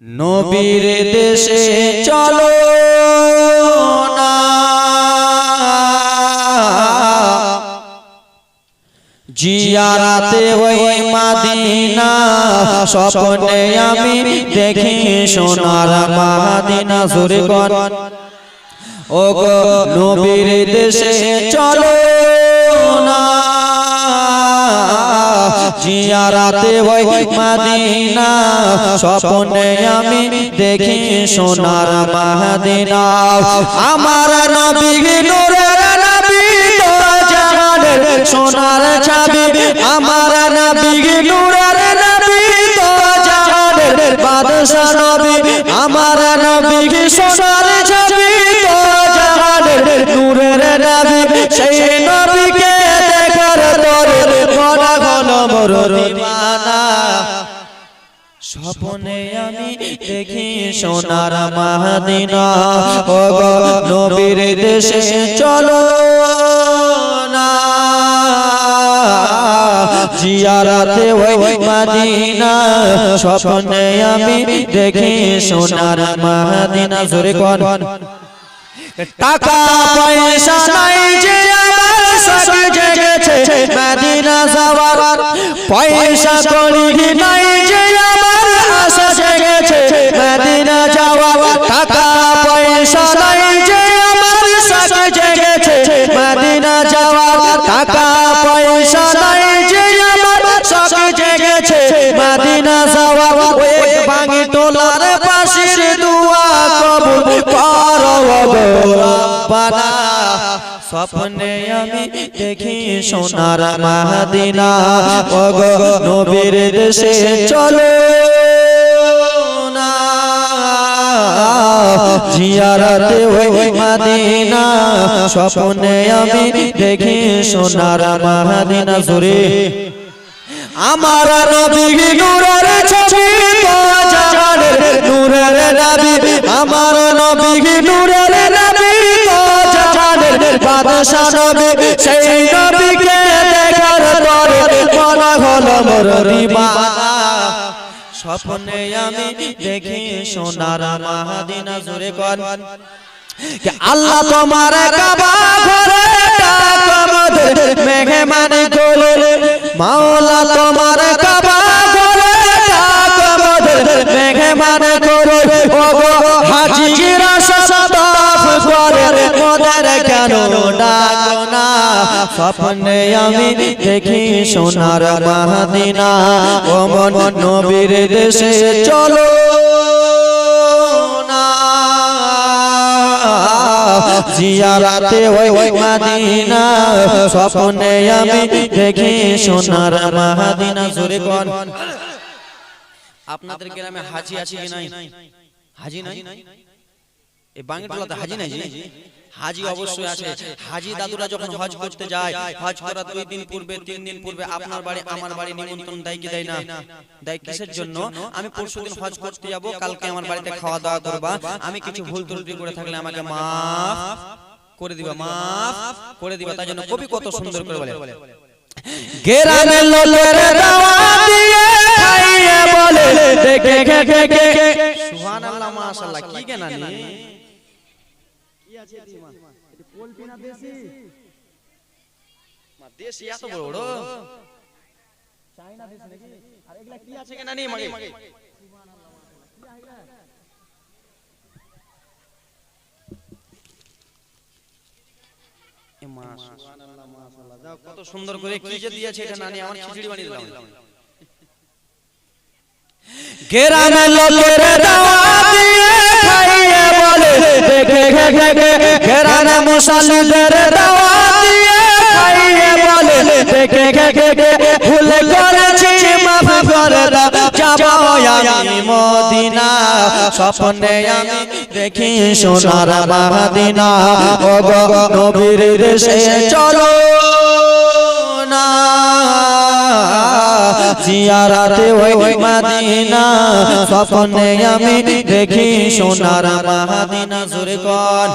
নবীর দেশে চলো না জিয়ারাতে ওই মদিনা স্বপ্নে আমি দেখি সোনার মদিনা জোরে কোন ও গো নবীর দেশে চলো না জিয়ারাতে ওই মদিনা স্বপ্নে আমি দেখি সোনার মদিনা আমার নবী নূরের নবী তো জাহানের সোনার ছবি আমার নবী নূরের নবী তো জাহানের বাদশা নবী আমার নবী সোনার ছবি তো জাহানের নূরের নবী সেই নবীকে দেখার তরে বড় ঘন বড় দিওয়ানা স্বপ্নে আমি দেখি সোনার মদিনা ও গো নবীর দেশে চলো না জিয়ারাতে ওই মদিনা স্বপ্নে আমি দেখি সোনার মদিনা জোরে কোন টাকা পয়সা নাই যে আমার সব জেগেছে মদিনা যাওয়ার পয়সা কড়ি নাই যে আমার আশা জেগেছে মদিনা যাওয়ার টাকা পয়সা নাই যে আমার সব জেগেছে মদিনা যাওয়ার টাকা পয়সা নাই যে আমার সব জেগেছে মদিনা যাওয়ার ওই ভাঙি তোলার পাশের দোয়া কবুল করো গো রব্বানা স্বপ্নে আমি দেখি সোনার মদিনা ও গো নবীর দেশে চলো না জিয়ারাতে ওই মদিনা স্বপ্নে আমি দেখি সোনার মদিনা জোরে আমার নবী নূরের ছবি তো জাহানের নূরের নবী আমার নবী নূরের নবী তো জাহানের বাদশা নবী সেই নবীকে দেখার তরে বড় হলো মোর দিওয়ানা স্বপ্নে আমি দেখি সোনার মদিনা জোরে কোন কে আল্লাহ তোমার কাবা ঘরে ডাকমদের মেহমান করে মাওলা তোমার কাবা ঘরে ডাকমদের মেহমান করে ও গো হাজিরা সদাফ করে মোদের কেন ডাকো না স্বপ্নে আমি দেখি সোনার মদিনা ও মন নবীর দেশে চলো জিয়ারাতে ওই মদিনা স্বপ্নে আমি দেখি সোনার মদিনা জোরে কোন আপনাদের গ্রামে হাজি আছে কি নাই হাজি নাই এই বাঙ্গিটোলাতে হাজি নাই জি হাজি অবশ্যই আছে হাজি দাদুরা যখন হজ করতে যায় হজ করার 2 দিন পূর্বে 3 দিন পূর্বে আপনার বাড়ি আমার বাড়ি নিমন্ত্রণ দেয় কি দেয় না দেয় কিসের জন্য আমি পরশুদিন হজ করতে যাব কালকে আমার বাড়িতে খাওয়া দাওয়া করবা আমি কিছু ভুল ত্রুটি করে থাকলে আমাকে maaf করে দিবা maaf করে দিবা তাই জন্য কবি কত সুন্দর করে বলে গেরানে লোলের দাওয়াত দিয়ে খাইয়ে বলে দেখে দেখে সুবহানাল্লাহ মাশাআল্লাহ কি গান নি দেশি এত বড় বড় চায়না দেশ নাকি আর এগুলা কি আছে কেন নি মাগে এ মাশাআল্লাহ মাশাআল্লাহ যাও কত সুন্দর করে কি যে দিয়েছে এটা নানি আমার খিচুড়ি বানিয়ে দিলাম গেরানে লোকের দাওয়াত দিয়ে খাইয়ে বলে দেখে দেখে গেরানে মুসাল্লিদের দাওয়াত দিয়ে খাইয়ে বলে দেখে দেখে ভুল করেছি মাফ করে দাও যাবো আমি মদিনা স্বপ্নে আমি দেখি সোনার মদিনা ও গো নবীর দেশে চলো না জিয়ারাতে ওই মদিনা স্বপ্নে আমি দেখি সোনার মদিনা জোরে কোন